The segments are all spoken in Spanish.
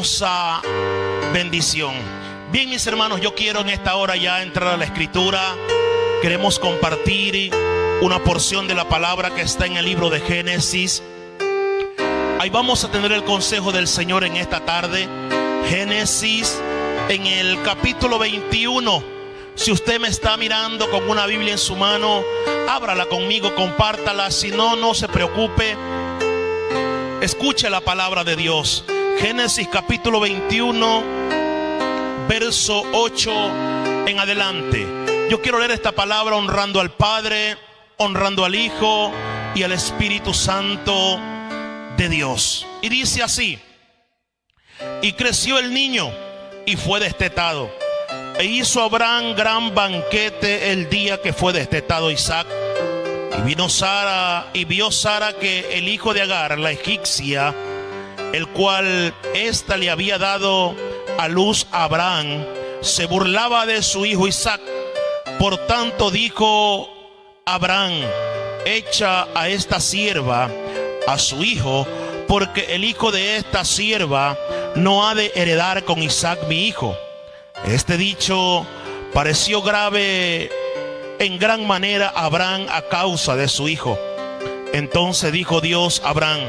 hermosa bendición. Bien, mis hermanos, yo quiero en esta hora ya entrar a la escritura. Queremos compartir una porción de la palabra que está en el libro de Génesis. Ahí vamos a tener el consejo del Señor en esta tarde. Génesis en el capítulo 21. Si usted me está mirando con una Biblia en su mano, ábrala conmigo, compártala. Si no, no se preocupe. Escuche la palabra de Dios. Génesis capítulo 21, verso 8 en adelante. Yo quiero leer esta palabra honrando al Padre, honrando al Hijo y al Espíritu Santo de Dios. Y dice así: y creció el niño y fue destetado, e hizo Abraham gran banquete el día que fue destetado Isaac. Y vino Sara, y vio Sara que el hijo de Agar, la egipcia, el cual ésta le había dado a luz a Abraham, se burlaba de su hijo Isaac. Por tanto dijo Abraham: echa a esta sierva a su hijo, porque el hijo de esta sierva no ha de heredar con Isaac mi hijo. Este dicho pareció grave en gran manera a Abraham a causa de su hijo. Entonces dijo Dios a Abraham: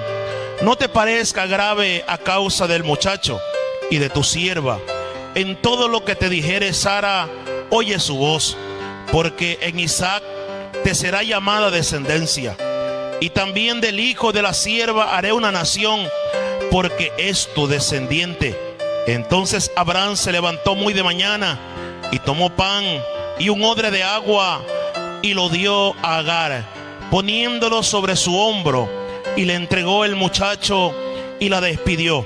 no te parezca grave a causa del muchacho y de tu sierva. En todo lo que te dijere Sara, oye su voz, porque en Isaac te será llamada descendencia, y también del hijo de la sierva haré una nación, porque es tu descendiente. Entonces Abraham se levantó muy de mañana y tomó pan y un odre de agua y lo dio a Agar, poniéndolo sobre su hombro, y le entregó el muchacho y la despidió.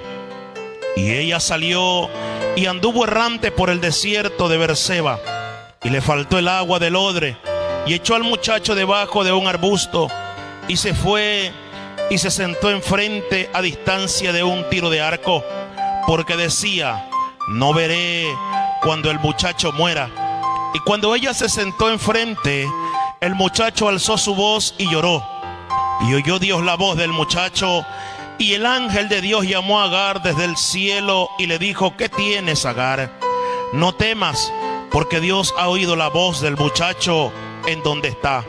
Y ella salió y anduvo errante por el desierto de Beerseba, y le faltó el agua del odre, y echó al muchacho debajo de un arbusto, y se fue y se sentó enfrente a distancia de un tiro de arco, porque decía: no veré cuando el muchacho muera. Y cuando ella se sentó enfrente, el muchacho alzó su voz y lloró. Y oyó Dios la voz del muchacho, y el ángel de Dios llamó a Agar desde el cielo y le dijo: ¿qué tienes, Agar? No temas, porque Dios ha oído la voz del muchacho en donde está.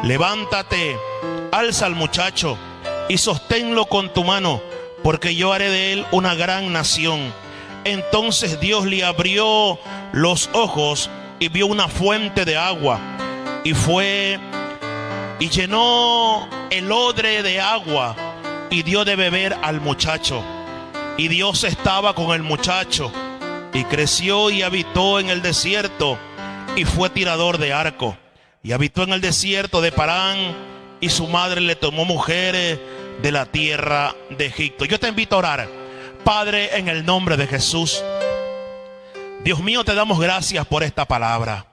Levántate, alza al muchacho y sosténlo con tu mano, porque yo haré de él una gran nación. Entonces Dios le abrió los ojos y vio una fuente de agua, y fue y llenó el odre de agua y dio de beber al muchacho. Y Dios estaba con el muchacho, y creció y habitó en el desierto, y fue tirador de arco, y habitó en el desierto de Parán, y su madre le tomó mujeres de la tierra de Egipto. Yo te invito a orar. Padre, en el nombre de Jesús, Dios mío, te damos gracias por esta palabra.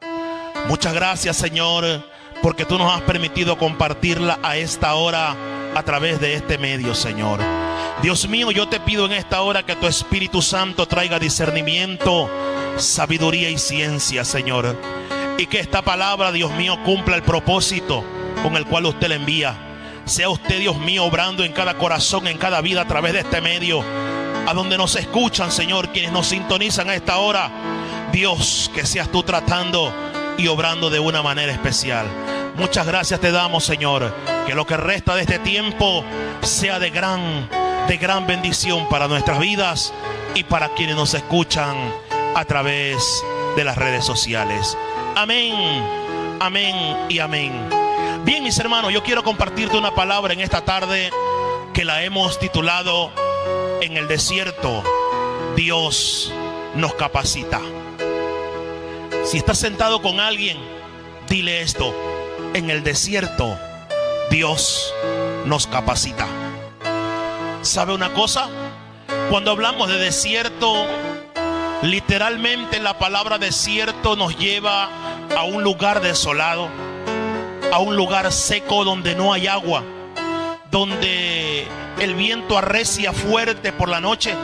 Muchas gracias, Señor, porque tú nos has permitido compartirla a esta hora a través de este medio, Señor. Dios mío, yo te pido en esta hora que tu Espíritu Santo traiga discernimiento, sabiduría y ciencia, Señor. Y que esta palabra, Dios mío, cumpla el propósito con el cual usted la envía. Sea usted, Dios mío, obrando en cada corazón, en cada vida a través de este medio. A donde nos escuchan, Señor, quienes nos sintonizan a esta hora. Dios, que seas tú tratando y obrando de una manera especial. Muchas gracias te damos, Señor. Que lo que resta de este tiempo sea de gran bendición para nuestras vidas y para quienes nos escuchan a través de las redes sociales. Amén, amén y amén. Bien, mis hermanos, yo quiero compartirte una palabra en esta tarde que la hemos titulado: en el desierto Dios nos capacita. Si estás sentado con alguien, dile esto: en el desierto Dios nos capacita. ¿Sabe una cosa? Cuando hablamos de desierto, literalmente la palabra desierto nos lleva a un lugar desolado, a un lugar seco donde no hay agua, donde el viento arrecia fuerte por la noche,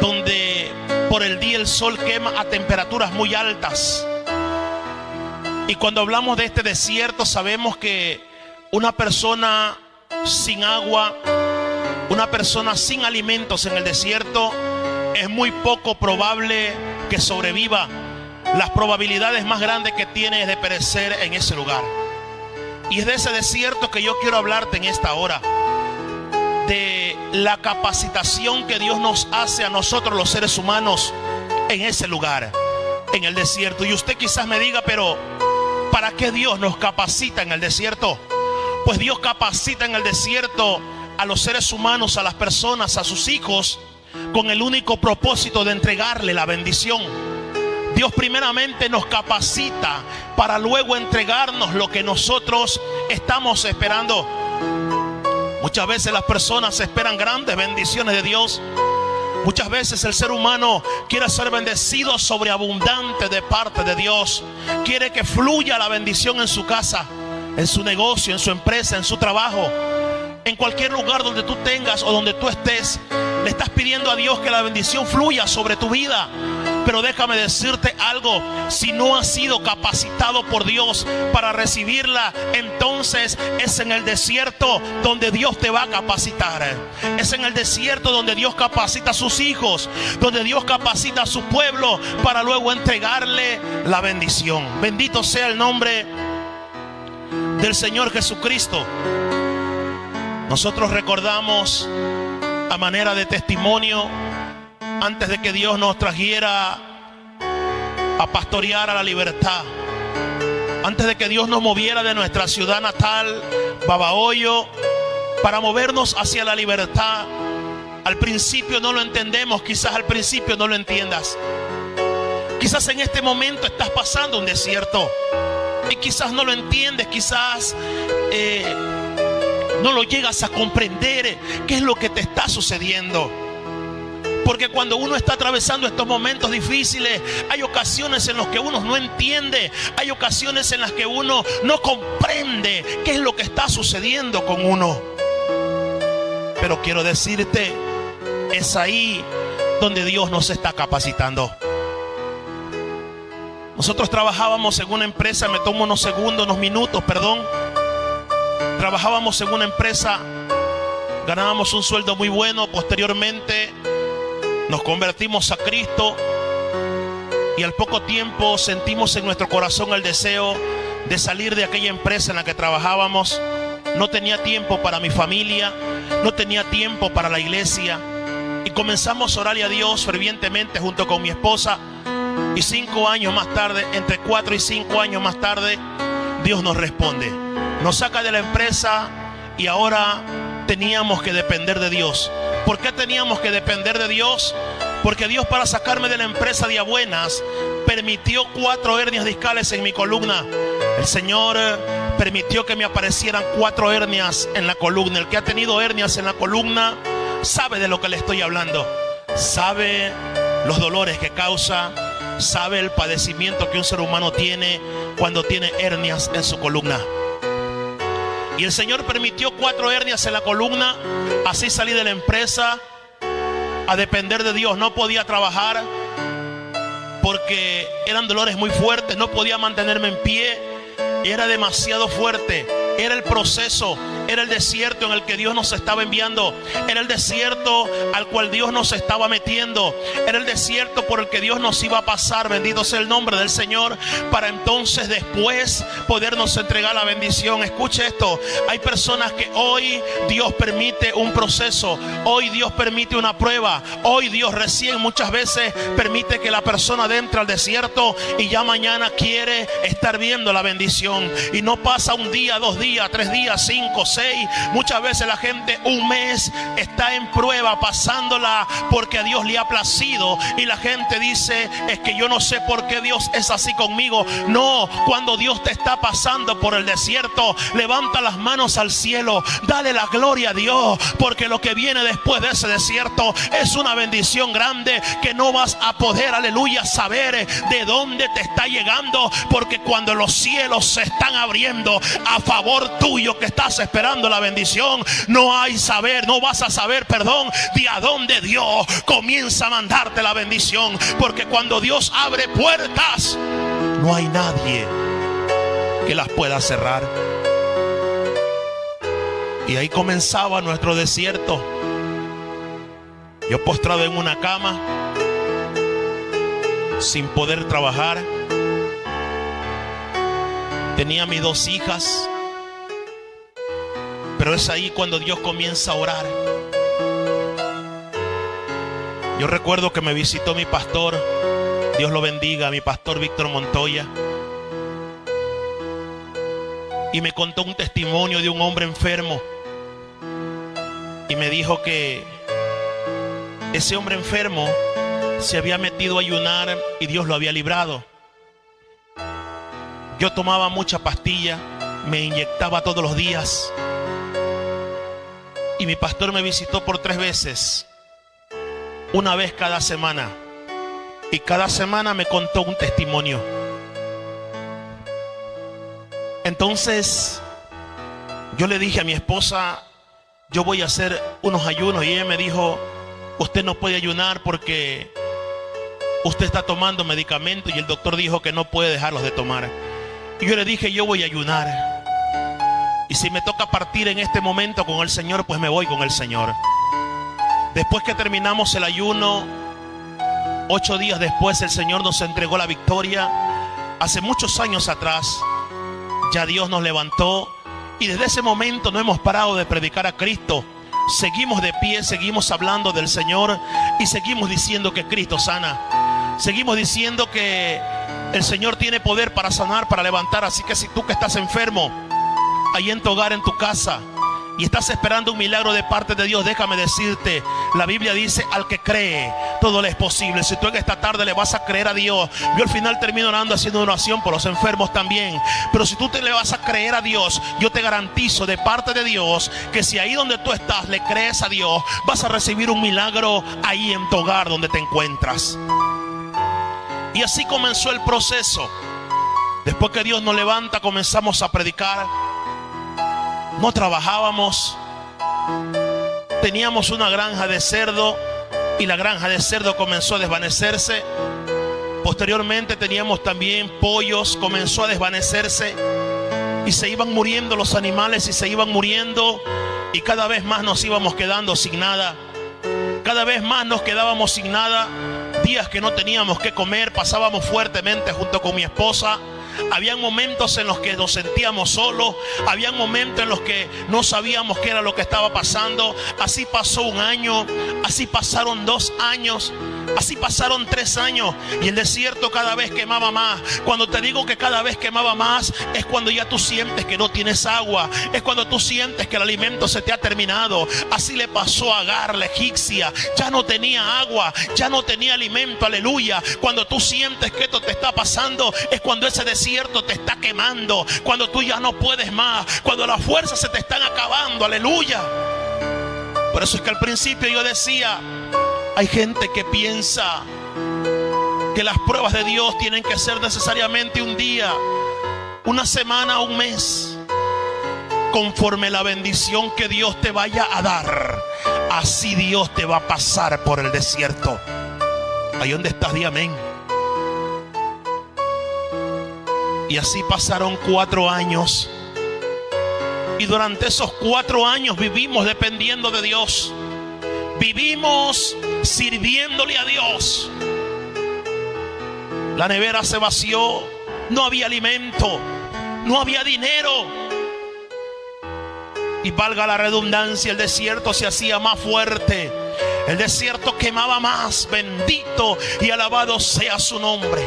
donde por el día el sol quema a temperaturas muy altas. Y cuando hablamos de este desierto, sabemos que una persona sin agua, una persona sin alimentos en el desierto es muy poco probable que sobreviva. Las probabilidades más grandes que tiene es de perecer en ese lugar. Y es de ese desierto que yo quiero hablarte en esta hora, de la capacitación que Dios nos hace a nosotros los seres humanos en ese lugar, en el desierto. Y usted quizás me diga, pero ¿para qué Dios nos capacita en el desierto? Pues Dios capacita en el desierto a los seres humanos, a las personas, a sus hijos, con el único propósito de entregarle la bendición. Dios primeramente nos capacita para luego entregarnos lo que nosotros estamos esperando. Muchas veces las personas esperan grandes bendiciones de Dios. Muchas veces el ser humano quiere ser bendecido sobreabundante de parte de Dios. Quiere que fluya la bendición en su casa, en su negocio, en su empresa, en su trabajo. En cualquier lugar donde tú tengas o donde tú estés, le estás pidiendo a Dios que la bendición fluya sobre tu vida. Pero déjame decirte algo: si no has sido capacitado por Dios para recibirla, entonces es en el desierto donde Dios te va a capacitar. Es en el desierto donde Dios capacita a sus hijos, donde Dios capacita a su pueblo para luego entregarle la bendición. Bendito sea el nombre del Señor Jesucristo. Nosotros recordamos, a manera de testimonio, antes de que Dios nos trajera a pastorear a la libertad, antes de que Dios nos moviera de nuestra ciudad natal, Babahoyo, para movernos hacia la libertad. Al principio no lo entendemos, quizás al principio no lo entiendas. Quizás en este momento estás pasando un desierto y quizás no lo entiendes, quizás no lo llegas a comprender qué es lo que te está sucediendo. Porque cuando uno está atravesando estos momentos difíciles, hay ocasiones en las que uno no entiende, hay ocasiones en las que uno no comprende qué es lo que está sucediendo con uno. Pero quiero decirte, es ahí donde Dios nos está capacitando. Nosotros trabajábamos en una empresa, me tomo unos segundos, unos minutos, perdón. Trabajábamos en una empresa, ganábamos un sueldo muy bueno. Posteriormente nos convertimos a Cristo y al poco tiempo sentimos en nuestro corazón el deseo de salir de aquella empresa en la que trabajábamos. No tenía tiempo para mi familia, no tenía tiempo para la iglesia, y comenzamos a orarle a Dios fervientemente junto con mi esposa. Y 5 años más tarde, entre 4 y 5 años más tarde, Dios nos responde. Nos saca de la empresa y ahora teníamos que depender de Dios. ¿Por qué teníamos que depender de Dios? Porque Dios, para sacarme de la empresa de a buenas, permitió 4 hernias discales en mi columna. El Señor permitió que me aparecieran 4 hernias en la columna. El que ha tenido hernias en la columna sabe de lo que le estoy hablando. Sabe los dolores que causa, sabe el padecimiento que un ser humano tiene cuando tiene hernias en su columna. Y el Señor permitió 4 hernias en la columna. Así salí de la empresa a depender de Dios. No podía trabajar porque eran dolores muy fuertes. No podía mantenerme en pie. Era demasiado fuerte. Era el proceso, era el desierto en el que Dios nos estaba enviando. Era el desierto al cual Dios nos estaba metiendo. Era el desierto por el que Dios nos iba a pasar. Bendito sea el nombre del Señor. Para entonces después podernos entregar la bendición. Escuche esto. Hay personas que hoy Dios permite un proceso. Hoy Dios permite una prueba. Hoy Dios recién muchas veces permite que la persona entre al desierto y ya mañana quiere estar viendo la bendición. Y no pasa un día, 2 días, 3 días, 5, 6. Muchas veces la gente un mes está en prueba, pasándola porque a Dios le ha placido. Y la gente dice, es que yo no sé por qué Dios es así conmigo. No, cuando Dios te está pasando por el desierto, levanta las manos al cielo, dale la gloria a Dios, porque lo que viene después de ese desierto es una bendición grande que no vas a poder, aleluya, saber de dónde te está llegando. Porque cuando los cielos se están abriendo a favor tuyo, que estás esperando la bendición, no vas a saber, de a dónde Dios comienza a mandarte la bendición. Porque cuando Dios abre puertas, no hay nadie que las pueda cerrar. Y ahí comenzaba nuestro desierto. Yo postrado en una cama, sin poder trabajar. Tenía mis 2 hijas. Pero es ahí cuando Dios comienza a orar. Yo recuerdo que me visitó mi pastor, Dios lo bendiga, mi pastor Víctor Montoya, y me contó un testimonio de un hombre enfermo. Y me dijo que ese hombre enfermo se había metido a ayunar y Dios lo había librado. Yo tomaba mucha pastilla, me inyectaba todos los días. Y mi pastor me visitó por 3 veces, una vez cada semana. Y cada semana me contó un testimonio. Entonces yo le dije a mi esposa, yo voy a hacer unos ayunos. Y ella me dijo, usted no puede ayunar porque usted está tomando medicamentos y el doctor dijo que no puede dejarlos de tomar. Y yo le dije, yo voy a ayunar. Y si me toca partir en este momento con el Señor, pues me voy con el Señor. Después que terminamos el ayuno, 8 días después el Señor nos entregó la victoria. Hace muchos años atrás, ya Dios nos levantó. Y desde ese momento no hemos parado de predicar a Cristo. Seguimos de pie, seguimos hablando del Señor y seguimos diciendo que Cristo sana. Seguimos diciendo que el Señor tiene poder para sanar, para levantar. Así que si tú que estás enfermo, ahí en tu hogar, en tu casa, y estás esperando un milagro de parte de Dios, déjame decirte, la Biblia dice, al que cree, todo le es posible. Si tú en esta tarde le vas a creer a Dios, yo al final termino orando, haciendo una oración por los enfermos también. Pero si tú le vas a creer a Dios, yo te garantizo de parte de Dios, que si ahí donde tú estás le crees a Dios, vas a recibir un milagro ahí en tu hogar donde te encuentras. Y así comenzó el proceso. Después que Dios nos levanta, comenzamos a predicar. No trabajábamos. Teníamos una granja de cerdo y la granja de cerdo comenzó a desvanecerse. Posteriormente teníamos también pollos, comenzó a desvanecerse y se iban muriendo los animales y se iban muriendo, y cada vez más nos íbamos quedando sin nada. Cada vez más nos quedábamos sin nada. Días que no teníamos que comer, pasábamos fuertemente junto con mi esposa. Habían momentos en los que nos sentíamos solos. Habían momentos en los que no sabíamos qué era lo que estaba pasando. Así pasó 1 año. Así pasaron 2 años. Así pasaron 3 años. Y el desierto cada vez quemaba más. Cuando te digo que cada vez quemaba más, es cuando ya tú sientes que no tienes agua. Es cuando tú sientes que el alimento se te ha terminado. Así le pasó a Agar, la egipcia. Ya no tenía agua, ya no tenía alimento. Aleluya. Cuando tú sientes que esto te está pasando, es cuando ese desierto te está quemando. Cuando tú ya no puedes más. Cuando las fuerzas se te están acabando. Aleluya. Por eso es que al principio yo decía, hay gente que piensa que las pruebas de Dios tienen que ser necesariamente un día, una semana, un mes. Conforme la bendición que Dios te vaya a dar, así Dios te va a pasar por el desierto. Ahí donde estás, di amén. Y así pasaron 4 años. Y durante esos 4 años vivimos dependiendo de Dios. Vivimos sirviéndole a Dios. La nevera se vació. No había alimento. No había dinero. Y valga la redundancia, el desierto se hacía más fuerte. El desierto quemaba más. Bendito y alabado sea su nombre.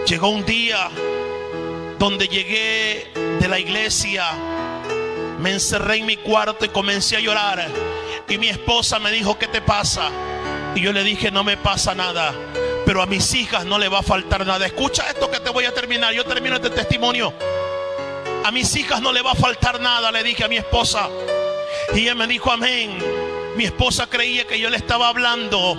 Llegó un día donde llegué de la iglesia, me encerré en mi cuarto y comencé a llorar. Y mi esposa me dijo, ¿qué te pasa? Y yo le dije, no me pasa nada, pero a mis hijas no le va a faltar nada. Escucha esto que te voy a terminar. Yo termino este testimonio. A mis hijas no le va a faltar nada, le dije a mi esposa. Y ella me dijo, amén. Mi esposa creía que yo le estaba hablando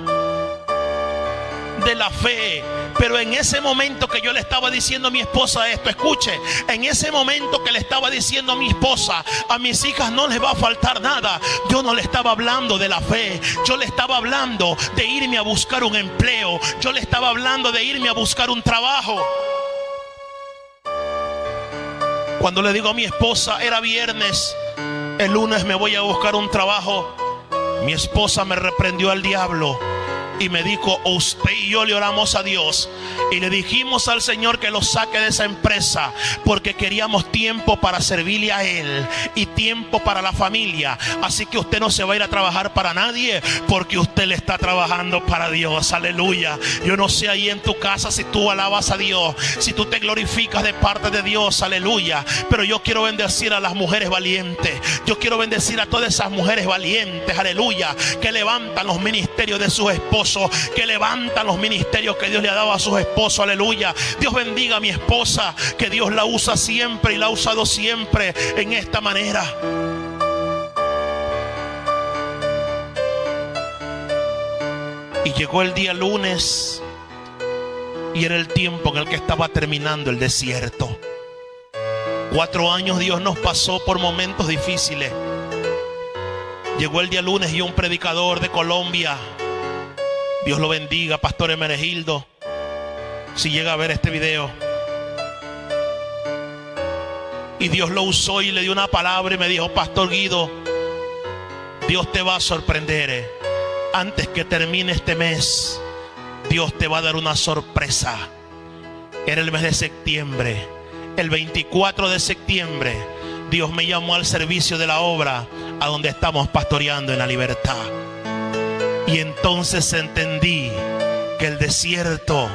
de la fe. Pero en ese momento que yo le estaba diciendo a mi esposa esto, escuche, en ese momento que le estaba diciendo a mi esposa, a mis hijas no les va a faltar nada, yo no le estaba hablando de la fe. Yo le estaba hablando de irme a buscar un empleo. Yo le estaba hablando de irme a buscar un trabajo. Cuando le digo a mi esposa, era viernes, el lunes me voy a buscar un trabajo, Mi esposa me reprendió al diablo y me dijo, usted y yo le oramos a Dios y le dijimos al Señor que lo saque de esa empresa, porque queríamos tiempo para servirle a Él y tiempo para la familia. Así que usted no se va a ir a trabajar para nadie, porque usted le está trabajando para Dios. Aleluya. Yo no sé ahí en tu casa si tú alabas a Dios, si tú te glorificas de parte de Dios. Aleluya. Pero yo quiero bendecir a las mujeres valientes. Yo quiero bendecir a todas esas mujeres valientes. Aleluya. Que levantan los ministerios de sus esposos, que levantan los ministerios que Dios le ha dado a sus esposos. Aleluya. Dios bendiga a mi esposa, que Dios la usa siempre y la ha usado siempre en esta manera. Y llegó el día lunes y era el tiempo en el que estaba terminando el desierto. 4 años Dios nos pasó por momentos difíciles. Llegó el día lunes y un predicador de Colombia, Dios lo bendiga, Pastor Hermenegildo, si llega a ver este video, y Dios lo usó y le dio una palabra y me dijo, Pastor Guido, Dios te va a sorprender. Antes que termine este mes, Dios te va a dar una sorpresa. Era el mes de septiembre. El 24 de septiembre Dios me llamó al servicio de la obra a donde estamos pastoreando en La Libertad. Y entonces entendí que el desierto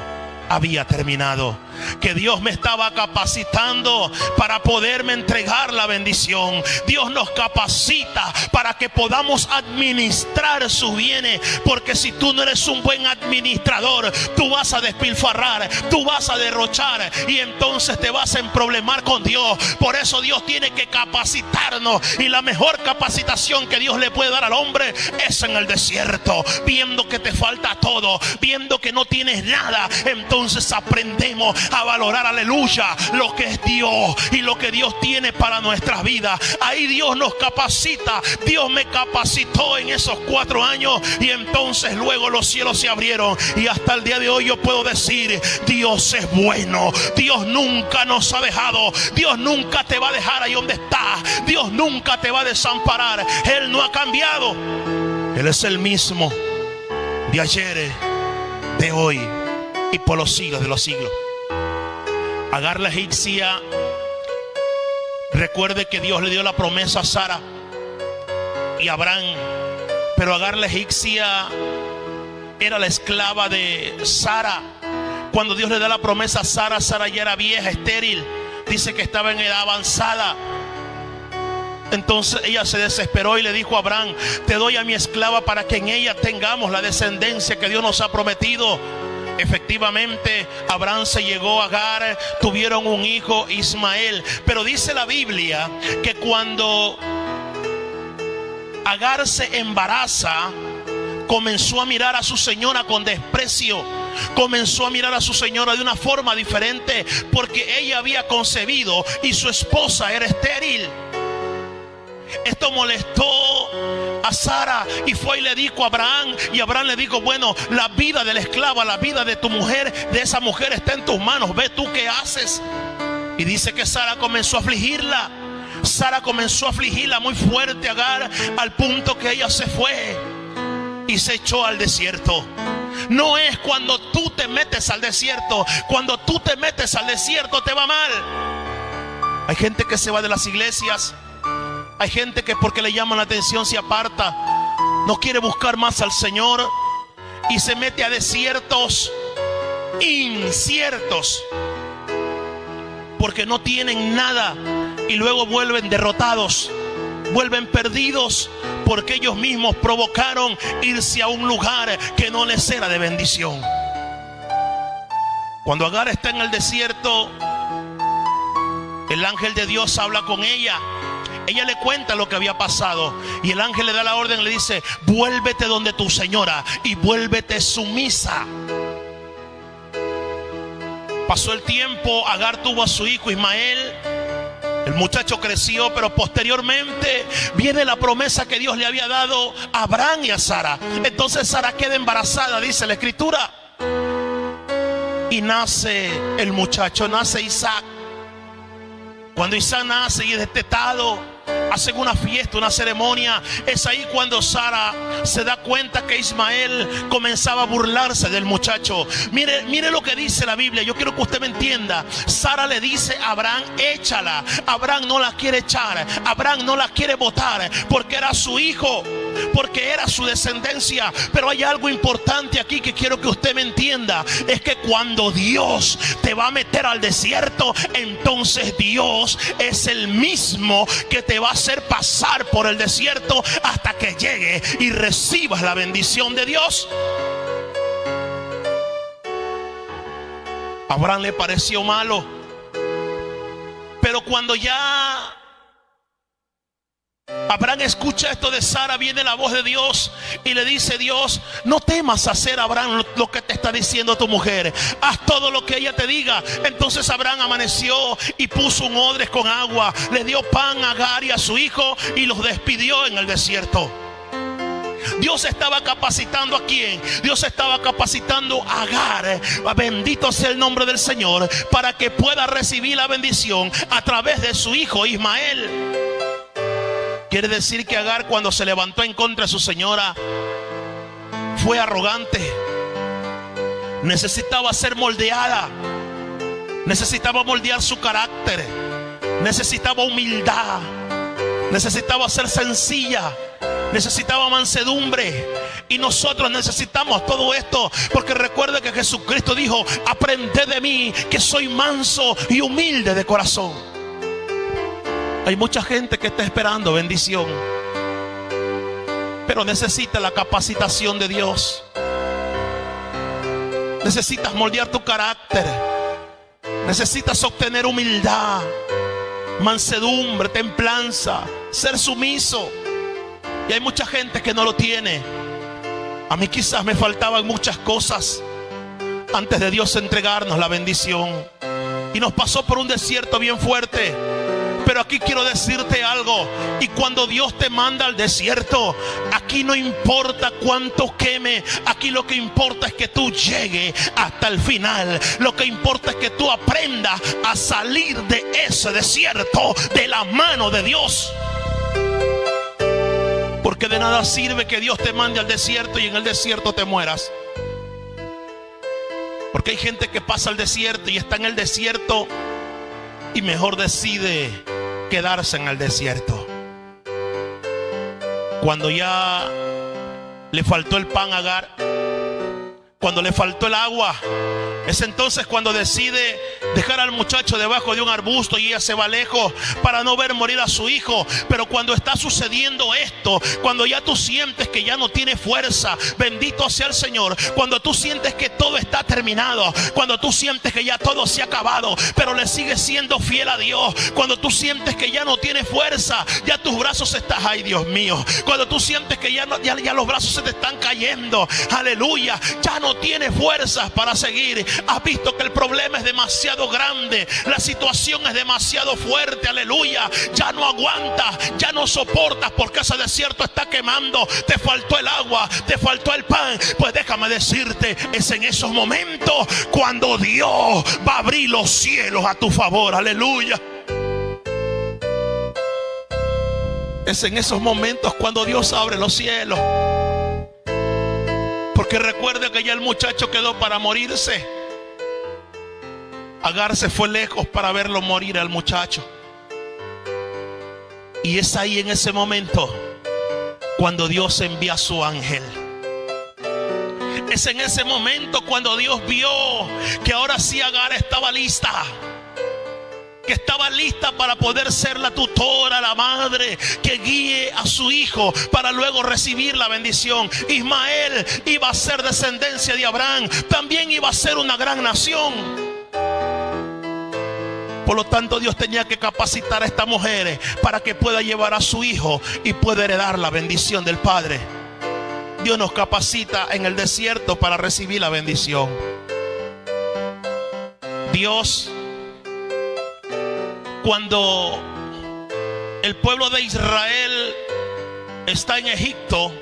había terminado, que Dios me estaba capacitando para poderme entregar la bendición. Dios nos capacita para que podamos administrar sus bienes, porque si tú no eres un buen administrador, tú vas a despilfarrar, tú vas a derrochar y entonces te vas a emproblemar con Dios. Por eso Dios tiene que capacitarnos, y la mejor capacitación que Dios le puede dar al hombre es en el desierto, viendo que te falta todo, viendo que no tienes nada. Entonces aprendemos a valorar, aleluya, lo que es Dios y lo que Dios tiene para nuestras vidas. Ahí Dios nos capacita. Dios me capacitó en esos 4 años y entonces luego los cielos se abrieron, y hasta el día de hoy yo puedo decir, Dios es bueno. Dios nunca nos ha dejado. Dios nunca te va a dejar ahí donde estás. Dios nunca te va a desamparar. Él no ha cambiado. Él es el mismo de ayer, de hoy y por los siglos de los siglos. Agar la egipcia, recuerde que Dios le dio la promesa a Sara y a Abraham, pero Agar la egipcia era la esclava de Sara. Cuando Dios le da la promesa a Sara, Sara ya era vieja, estéril, dice que estaba en edad avanzada. Entonces ella se desesperó y le dijo a Abraham, te doy a mi esclava para que en ella tengamos la descendencia que Dios nos ha prometido. Efectivamente, Abraham se llegó a Agar, tuvieron un hijo, Ismael. Pero dice la Biblia que cuando Agar se embaraza, comenzó a mirar a su señora con desprecio. Comenzó a mirar a su señora de una forma diferente, porque ella había concebido y su esposa era estéril. Esto molestó a Sara y fue y le dijo a Abraham, y Abraham le dijo, bueno, la vida de la esclava, la vida de tu mujer, de esa mujer está en tus manos, ve tú qué haces. Y dice que Sara comenzó a afligirla. Sara comenzó a afligirla muy fuerte a Agar, al punto que ella se fue y se echó al desierto. No es cuando tú te metes al desierto. Cuando tú te metes al desierto te va mal. Hay gente que se va de las iglesias. Hay gente que porque le llaman la atención se aparta, no quiere buscar más al Señor y se mete a desiertos inciertos, porque no tienen nada y luego vuelven derrotados, vuelven perdidos, porque ellos mismos provocaron irse a un lugar que no les era de bendición. Cuando Agar está en el desierto, el ángel de Dios habla con ella. Ella le cuenta lo que había pasado y el ángel le da la orden, le dice, vuélvete donde tu señora y vuélvete sumisa. Pasó el tiempo, Agar tuvo a su hijo Ismael. El muchacho creció, pero posteriormente viene la promesa que Dios le había dado a Abraham y a Sara. Entonces Sara queda embarazada, dice la escritura, y nace el muchacho, nace Isaac. Cuando Isaac nace y es destetado, hacen una fiesta, una ceremonia. Es ahí cuando Sara se da cuenta que Ismael comenzaba a burlarse del muchacho. Mire lo que dice la Biblia. Yo quiero que usted me entienda. Sara le dice a Abraham: échala. Abraham no la quiere echar, Abraham no la quiere botar, porque era su hijo, porque era su descendencia. Pero hay algo importante aquí que quiero que usted me entienda. Es que cuando Dios te va a meter al desierto, entonces Dios es el mismo que te va a hacer pasar por el desierto hasta que llegue y recibas la bendición de Dios. A Abraham le pareció malo, pero cuando ya Abraham escucha esto de Sara, viene la voz de Dios y le dice: Dios, no temas hacer, Abraham, lo que te está diciendo tu mujer. Haz todo lo que ella te diga. Entonces Abraham amaneció y puso un odre con agua, le dio pan a Agar y a su hijo y los despidió en el desierto. Dios estaba capacitando ¿a quién? Dios estaba capacitando a Agar, bendito sea el nombre del Señor, para que pueda recibir la bendición a través de su hijo Ismael. Quiere decir que Agar, cuando se levantó en contra de su señora, fue arrogante. Necesitaba ser moldeada, necesitaba moldear su carácter, necesitaba humildad, necesitaba ser sencilla, necesitaba mansedumbre. Y nosotros necesitamos todo esto, porque recuerde que Jesucristo dijo: aprended de mí, que soy manso y humilde de corazón. Hay mucha gente que está esperando bendición, pero necesita la capacitación de Dios. Necesitas moldear tu carácter, necesitas obtener humildad, mansedumbre, templanza, ser sumiso. Y hay mucha gente que no lo tiene. A mí quizás me faltaban muchas cosas antes de Dios entregarnos la bendición, y nos pasó por un desierto bien fuerte. Pero aquí quiero decirte algo: y cuando Dios te manda al desierto, aquí no importa cuánto queme, aquí lo que importa es que tú llegues hasta el final. Lo que importa es que tú aprendas a salir de ese desierto de la mano de Dios. Porque de nada sirve que Dios te mande al desierto y en el desierto te mueras. Porque hay gente que pasa al desierto y está en el desierto y mejor decide quedarse en el desierto. Cuando ya le faltó el pan a Agar, cuando le faltó el agua, es entonces cuando decide dejar al muchacho debajo de un arbusto y ella se va lejos para no ver morir a su hijo. Pero cuando está sucediendo esto, cuando ya tú sientes que ya no tiene fuerza, bendito sea el Señor, cuando tú sientes que todo está terminado, cuando tú sientes que ya todo se ha acabado, pero le sigues siendo fiel a Dios, cuando tú sientes que ya no tienes fuerza, ya tus brazos están, ay Dios mío, cuando tú sientes que ya los brazos se te están cayendo, aleluya, ya no tienes fuerzas para seguir. Has visto que el problema es demasiado grande, la situación es demasiado fuerte, aleluya, ya no aguantas, ya no soportas, porque ese desierto está quemando, te faltó el agua, te faltó el pan. Pues déjame decirte, es en esos momentos cuando Dios va a abrir los cielos a tu favor, aleluya. Es en esos momentos cuando Dios abre los cielos. Porque recuerde que ya el muchacho quedó para morirse. Agar se fue lejos para verlo morir al muchacho. Y es ahí en ese momento cuando Dios envía a su ángel. Es en ese momento cuando Dios vio que ahora sí Agar estaba lista, que estaba lista para poder ser la tutora, la madre que guíe a su hijo para luego recibir la bendición. Ismael iba a ser descendencia de Abraham, también iba a ser una gran nación. Por lo tanto, Dios tenía que capacitar a esta mujer para que pueda llevar a su hijo y pueda heredar la bendición del Padre. Dios nos capacita en el desierto para recibir la bendición. Dios, cuando el pueblo de Israel está en Egipto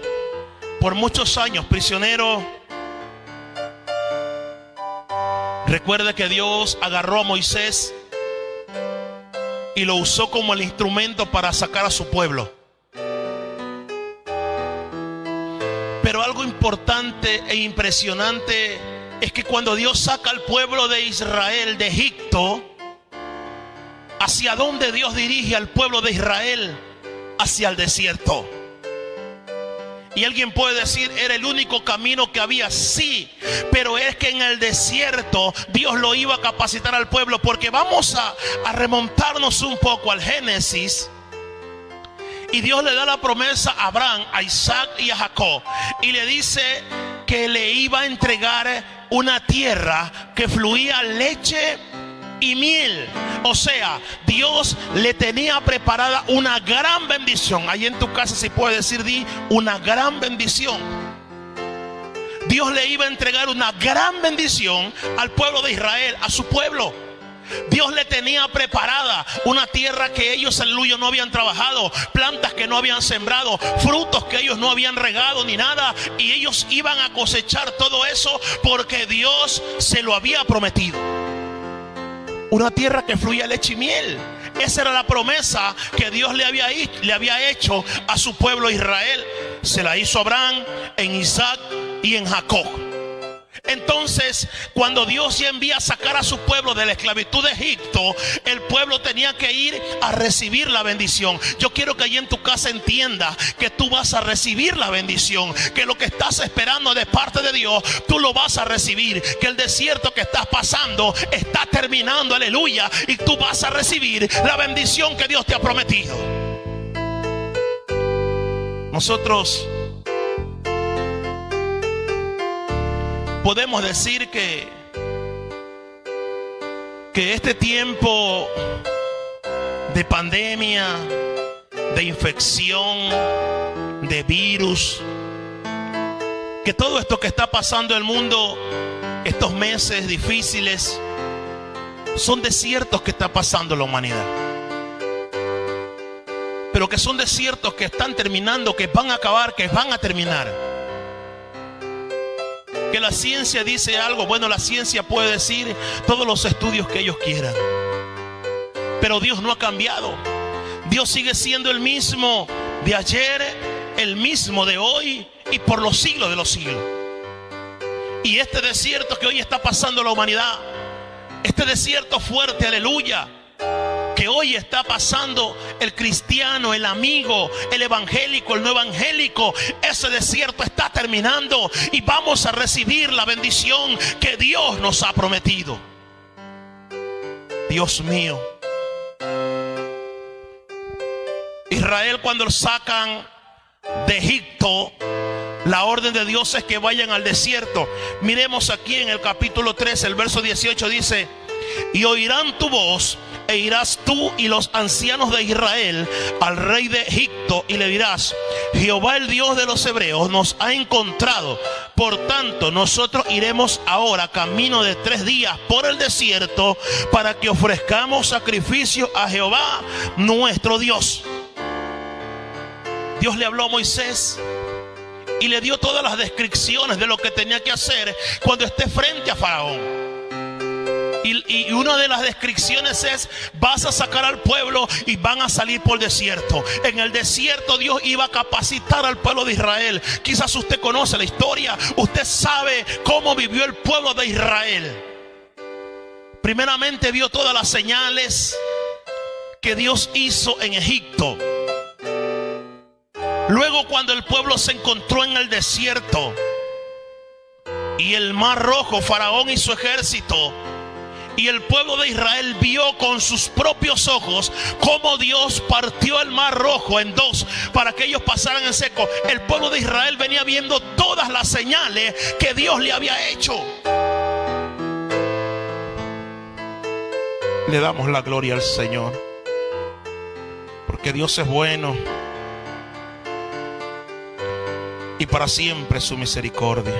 por muchos años prisionero, recuerde que Dios agarró a Moisés y lo usó como el instrumento para sacar a su pueblo. Pero algo importante e impresionante es que cuando Dios saca al pueblo de Israel de Egipto, ¿hacia dónde Dios dirige al pueblo de Israel? Hacia el desierto. Y alguien puede decir, era el único camino que había. Sí, pero es que en el desierto Dios lo iba a capacitar al pueblo, porque vamos a remontarnos un poco al Génesis. Y Dios le da la promesa a Abraham, a Isaac y a Jacob, y le dice que le iba a entregar una tierra que fluía leche y miel. O sea, Dios le tenía preparada una gran bendición. Ahí en tu casa, si puedes decir, di una gran bendición. Dios le iba a entregar una gran bendición al pueblo de Israel, a su pueblo. Dios le tenía preparada una tierra que ellos, aleluya, no habían trabajado, plantas que no habían sembrado, frutos que ellos no habían regado ni nada, y ellos iban a cosechar todo eso porque Dios se lo había prometido. Una tierra que fluía leche y miel. Esa era la promesa que Dios le había hecho a su pueblo Israel. Se la hizo a Abraham, en Isaac y en Jacob. Entonces, cuando Dios ya envía a sacar a su pueblo de la esclavitud de Egipto, el pueblo tenía que ir a recibir la bendición. Yo quiero que allí en tu casa entiendas que tú vas a recibir la bendición, que lo que estás esperando de parte de Dios, tú lo vas a recibir, que el desierto que estás pasando está terminando, aleluya, y tú vas a recibir la bendición que Dios te ha prometido. Nosotros podemos decir que este tiempo de pandemia, de infección, de virus, que todo esto que está pasando en el mundo, estos meses difíciles, son desiertos que está pasando la humanidad. Pero que son desiertos que están terminando, que van a acabar, que van a terminar. Que la ciencia dice algo, bueno, la ciencia puede decir todos los estudios que ellos quieran, pero Dios no ha cambiado. Dios sigue siendo el mismo de ayer, el mismo de hoy y por los siglos de los siglos. Y este desierto que hoy está pasando la humanidad, este desierto fuerte, aleluya, que hoy está pasando el cristiano, el amigo, el evangélico, el no evangélico, ese desierto está terminando y vamos a recibir la bendición que Dios nos ha prometido. Dios mío, Israel, cuando lo sacan de Egipto, la orden de Dios es que vayan al desierto. Miremos aquí en el capítulo 3, el verso 18 dice: y oirán tu voz, e irás tú y los ancianos de Israel al rey de Egipto, y le dirás: Jehová, el Dios de los hebreos, nos ha encontrado. Por tanto, nosotros iremos ahora camino de 3 días por el desierto, para que ofrezcamos sacrificio a Jehová nuestro Dios. Dios le habló a Moisés y le dio todas las descripciones de lo que tenía que hacer cuando esté frente a Faraón. Y una de las descripciones es: vas a sacar al pueblo y van a salir por el desierto. En el desierto Dios iba a capacitar al pueblo de Israel. Quizás usted conoce la historia, usted sabe cómo vivió el pueblo de Israel. Primeramente vio todas las señales que Dios hizo en Egipto. Luego, cuando el pueblo se encontró en el desierto y el mar rojo, Faraón y su ejército, y el pueblo de Israel vio con sus propios ojos cómo Dios partió el mar rojo en 2 para que ellos pasaran en seco. El pueblo de Israel venía viendo todas las señales que Dios le había hecho. Le damos la gloria al Señor, porque Dios es bueno y para siempre su misericordia.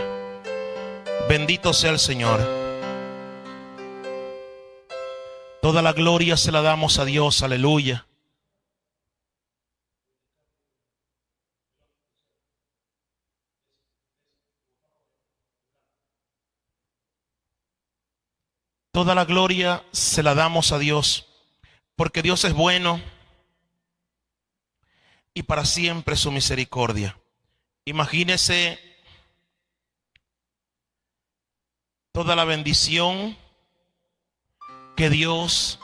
Bendito sea el Señor. Toda la gloria se la damos a Dios, aleluya. Toda la gloria se la damos a Dios. porque Dios es bueno y para siempre su misericordia. Imagínese toda la bendición que Dios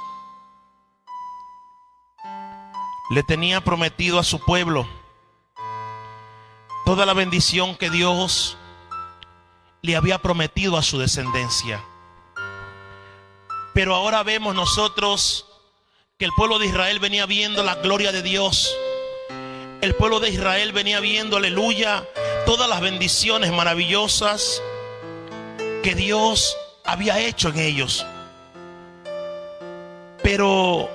le tenía prometido a su pueblo. Toda la bendición que Dios le había prometido a su descendencia. Pero ahora vemos nosotros que el pueblo de Israel venía viendo la gloria de Dios. El pueblo de Israel venía viendo, aleluya, todas las bendiciones maravillosas que Dios había hecho en ellos. Pero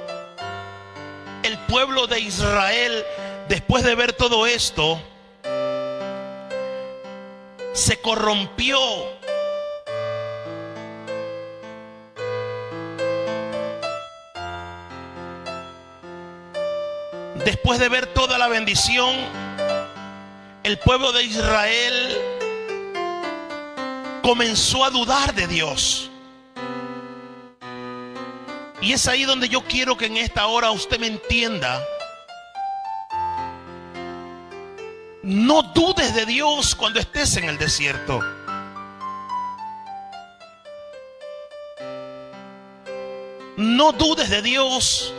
el pueblo de Israel, después de ver todo esto, se corrompió. Después de ver toda la bendición, el pueblo de Israel comenzó a dudar de Dios. Y es ahí donde yo quiero que en esta hora usted me entienda. No dudes de Dios cuando estés en el desierto. No dudes de Dios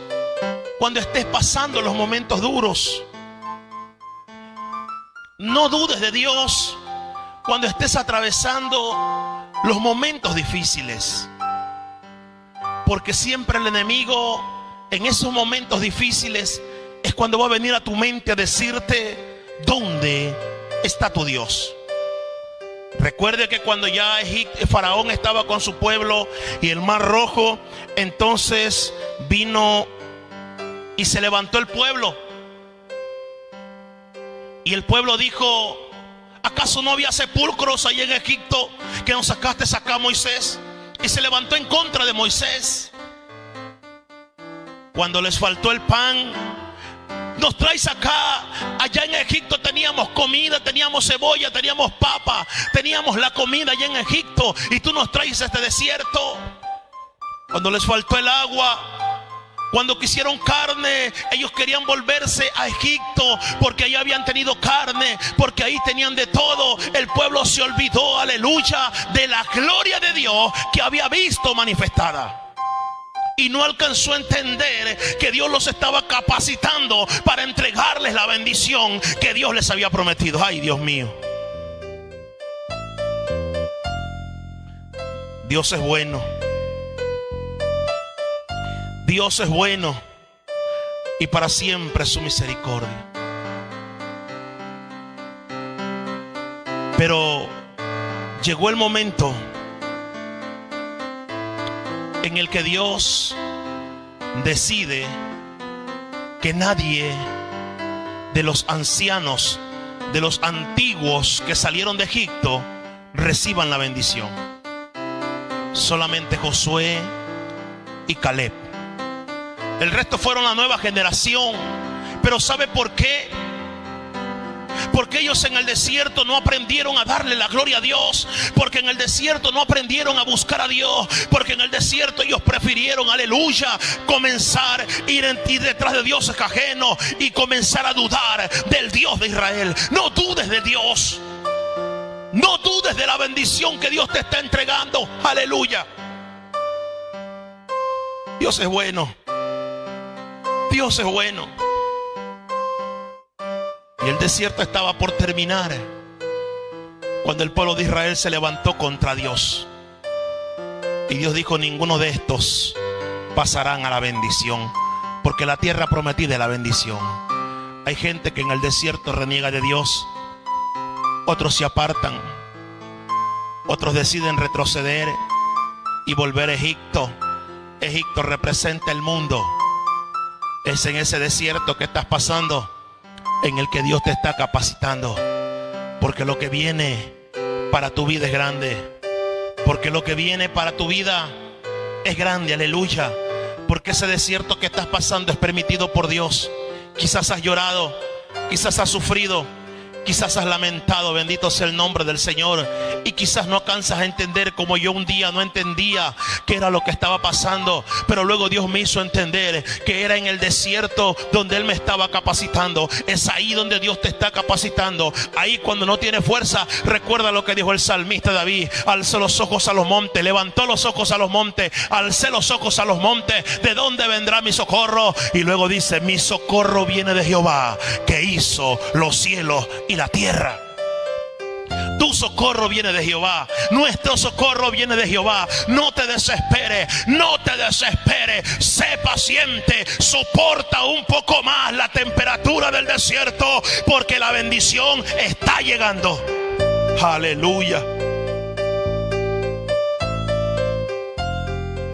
cuando estés pasando los momentos duros. No dudes de Dios cuando estés atravesando los momentos difíciles. Porque siempre el enemigo en esos momentos difíciles es cuando va a venir a tu mente a decirte: ¿dónde está tu Dios? Recuerde que cuando ya Faraón estaba con su pueblo y el Mar Rojo, entonces vino y se levantó el pueblo. Y el pueblo dijo: ¿acaso no había sepulcros ahí en Egipto que nos sacaste acá, Moisés? Y se levantó en contra de Moisés. Cuando les faltó el pan: nos traes acá. Allá en Egipto teníamos comida, teníamos cebolla, teníamos papa, teníamos la comida allá en Egipto, y tú nos traes a este desierto. Cuando les faltó el agua, cuando quisieron carne, ellos querían volverse a Egipto porque ahí habían tenido carne, porque ahí tenían de todo. El pueblo se olvidó, aleluya, de la gloria de Dios que había visto manifestada. Y no alcanzó a entender que Dios los estaba capacitando para entregarles la bendición que Dios les había prometido. Ay, Dios mío. Dios es bueno. Dios es bueno y para siempre su misericordia. Pero llegó el momento en el que Dios decide que nadie de los ancianos, de los antiguos que salieron de Egipto, reciban la bendición. Solamente Josué y Caleb. El resto fueron la nueva generación. Pero ¿sabe por qué? Porque ellos en el desierto no aprendieron a darle la gloria a Dios. Porque en el desierto no aprendieron a buscar a Dios. Porque en el desierto ellos prefirieron, aleluya, comenzar a ir detrás de dioses ajenos y comenzar a dudar del Dios de Israel. No dudes de Dios. No dudes de la bendición que Dios te está entregando. Aleluya. Dios es bueno. Dios es bueno. Y el desierto estaba por terminar cuando el pueblo de Israel se levantó contra Dios. Y Dios dijo: ninguno de estos pasarán a la bendición, porque la tierra prometida es la bendición. Hay gente que en el desierto reniega de Dios. Otros se apartan. Otros deciden retroceder y volver a Egipto. Egipto representa el mundo. Es en ese desierto que estás pasando en el que Dios te está capacitando. Porque lo que viene para tu vida es grande. Porque lo que viene para tu vida es grande, aleluya. Porque ese desierto que estás pasando es permitido por Dios. Quizás has llorado, quizás has sufrido, quizás has lamentado, bendito sea el nombre del Señor. y quizás no alcanzas a entender como yo un día no entendía qué era lo que estaba pasando, pero luego Dios me hizo entender que era en el desierto donde Él me estaba capacitando. Es ahí donde Dios te está capacitando. Ahí cuando no tienes fuerza, recuerda lo que dijo el salmista David: alcé los ojos a los montes, levantó los ojos a los montes, alcé los ojos a los montes, ¿de dónde vendrá mi socorro? Y luego dice: mi socorro viene de Jehová, que hizo los cielos y la tierra. Tu socorro viene de Jehová. Nuestro socorro viene de Jehová. No te desesperes, no te desesperes. Sé paciente, soporta un poco más la temperatura del desierto, porque la bendición está llegando. Aleluya.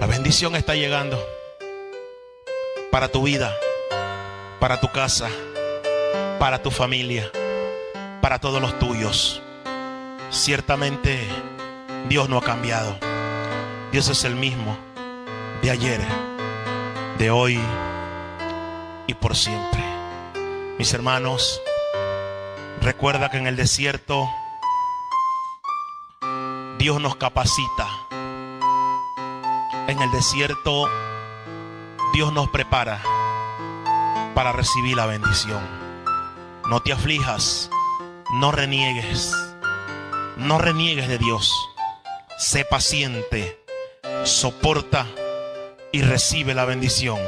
La bendición está llegando para tu vida, para tu casa, para tu familia, para todos los tuyos. Ciertamente Dios no ha cambiado. Dios es el mismo de ayer, de hoy y por siempre. Mis hermanos, recuerda que en el desierto Dios nos capacita. En el desierto Dios nos prepara para recibir la bendición. No te aflijas, no reniegues. No reniegues de Dios. Sé paciente, soporta y recibe la bendición.